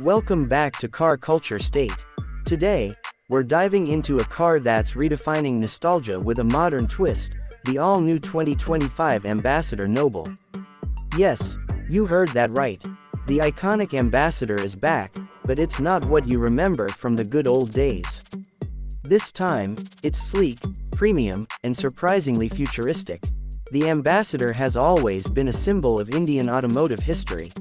Welcome back to Car Culture State. Today, we're diving into a car that's redefining nostalgia with a modern twist, the all-new 2025 Ambassador Noble. Yes, you heard that right. The iconic Ambassador is back, but it's not what you remember from the good old days. This time, it's sleek, premium, and surprisingly futuristic. The Ambassador has always been a symbol of Indian automotive history.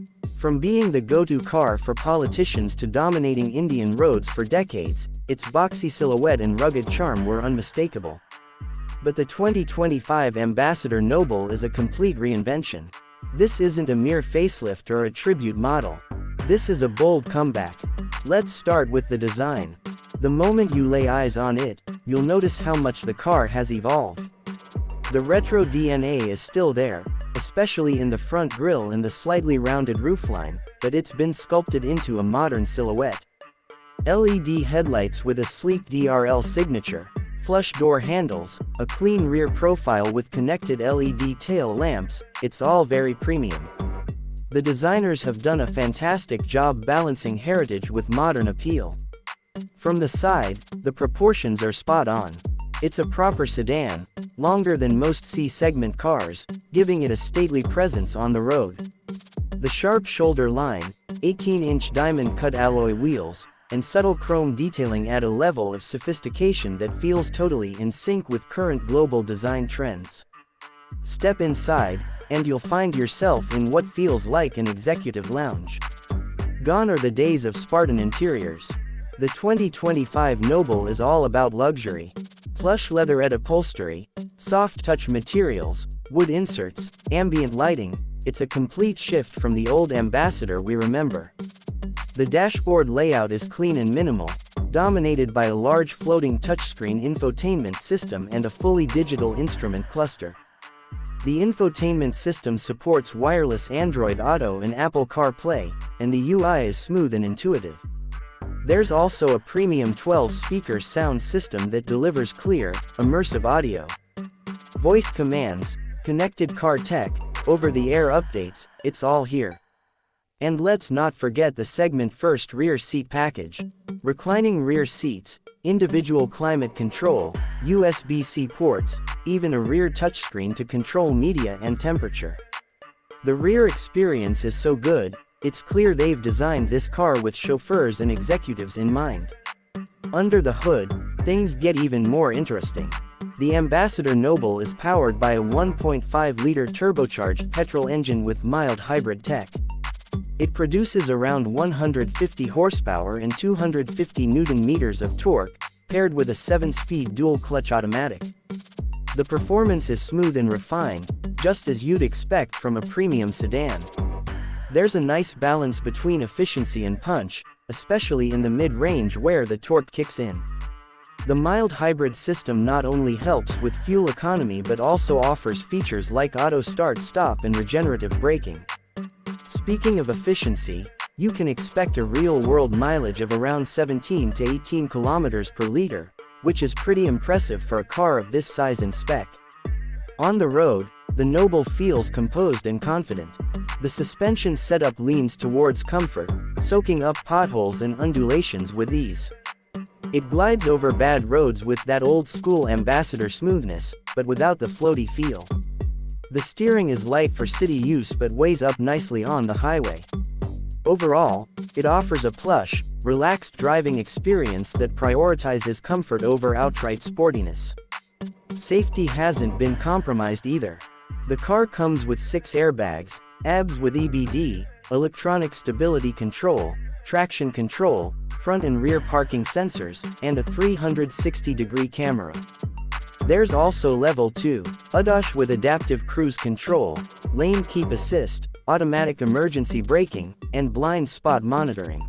From being the go-to car for politicians to dominating Indian roads for decades, its boxy silhouette and rugged charm were unmistakable. But the 2025 Ambassador Noble is a complete reinvention. This isn't a mere facelift or a tribute model. This is a bold comeback. Let's start with the design. The moment you lay eyes on it, you'll notice how much the car has evolved. The retro DNA is still there, especially in the front grille and the slightly rounded roofline, but it's been sculpted into a modern silhouette. LED headlights with a sleek DRL signature, flush door handles, a clean rear profile with connected LED tail lamps, it's all very premium. The designers have done a fantastic job balancing heritage with modern appeal. From the side, the proportions are spot on. It's a proper sedan, longer than most C-segment cars, giving it a stately presence on the road. The sharp shoulder line, 18-inch diamond-cut alloy wheels, and subtle chrome detailing add a level of sophistication that feels totally in sync with current global design trends. Step inside, and you'll find yourself in what feels like an executive lounge. Gone are the days of Spartan interiors. The 2025 Noble is all about luxury. Plush leatherette upholstery, soft touch materials, wood inserts, ambient lighting, it's a complete shift from the old Ambassador we remember. The dashboard layout is clean and minimal, dominated by a large floating touchscreen infotainment system and a fully digital instrument cluster. The infotainment system supports wireless Android Auto and Apple CarPlay, and the UI is smooth and intuitive. There's also a premium 12-speaker sound system that delivers clear, immersive audio. Voice commands, connected car tech, over-the-air updates, it's all here. And let's not forget the segment-first rear seat package. Reclining rear seats, individual climate control, USB-C ports, even a rear touchscreen to control media and temperature. The rear experience is so good, it's clear they've designed this car with chauffeurs and executives in mind. Under the hood, things get even more interesting. The Ambassador Noble is powered by a 1.5-liter turbocharged petrol engine with mild hybrid tech. It produces around 150 horsepower and 250 Nm of torque, paired with a 7-speed dual-clutch automatic. The performance is smooth and refined, just as you'd expect from a premium sedan. There's a nice balance between efficiency and punch, especially in the mid-range where the torque kicks in. The mild hybrid system not only helps with fuel economy but also offers features like auto start-stop and regenerative braking. Speaking of efficiency, you can expect a real-world mileage of around 17 to 18 kilometers per liter, which is pretty impressive for a car of this size and spec. On the road, the Noble feels composed and confident. The suspension setup leans towards comfort, soaking up potholes and undulations with ease. It glides over bad roads with that old-school Ambassador smoothness, but without the floaty feel. The steering is light for city use but weighs up nicely on the highway. Overall, it offers a plush, relaxed driving experience that prioritizes comfort over outright sportiness. Safety hasn't been compromised either. The car comes with 6 airbags, ABS with EBD, electronic stability control, traction control, front and rear parking sensors, and a 360-degree camera. There's also Level 2, ADAS with adaptive cruise control, lane keep assist, automatic emergency braking, and blind spot monitoring.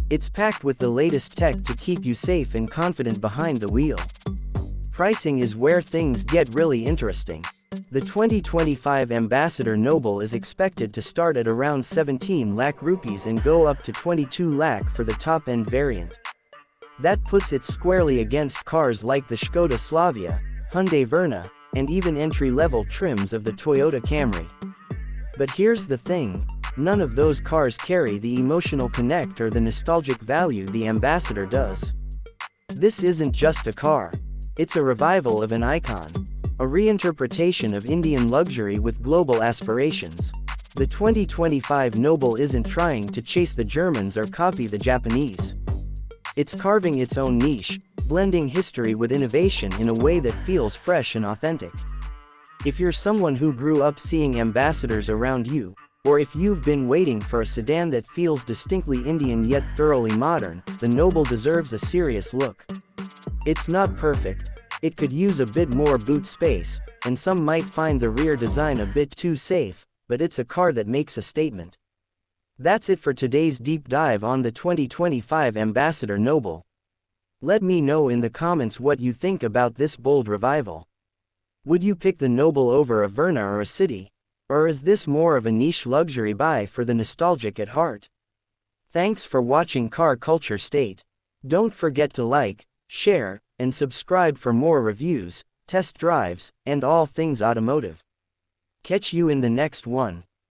It's packed with the latest tech to keep you safe and confident behind the wheel. Pricing is where things get really interesting. The 2025 Ambassador Noble is expected to start at around 17 lakh rupees and go up to 22 lakh for the top-end variant. That puts it squarely against cars like the Škoda Slavia, Hyundai Verna, and even entry-level trims of the Toyota Camry. But here's the thing, None of those cars carry the emotional connect or the nostalgic value the Ambassador does. This isn't just a car. It's a revival of an icon. A reinterpretation of Indian luxury with global aspirations. The 2025 Noble isn't trying to chase the Germans or copy the Japanese. It's carving its own niche, blending history with innovation in a way that feels fresh and authentic. If you're someone who grew up seeing Ambassadors around you, or if you've been waiting for a sedan that feels distinctly Indian yet thoroughly modern, the Noble deserves a serious look. It's not perfect. It could use a bit more boot space, and some might find the rear design a bit too safe, but it's a car that makes a statement. That's it for today's deep dive on the 2025 Ambassador Noble. Let me know in the comments what you think about this bold revival. Would you pick the Noble over a Verna or a City? Or is this more of a niche luxury buy for the nostalgic at heart? Thanks for watching Car Culture State. Don't forget to like, share, and subscribe for more reviews, test drives, and all things automotive. Catch you in the next one.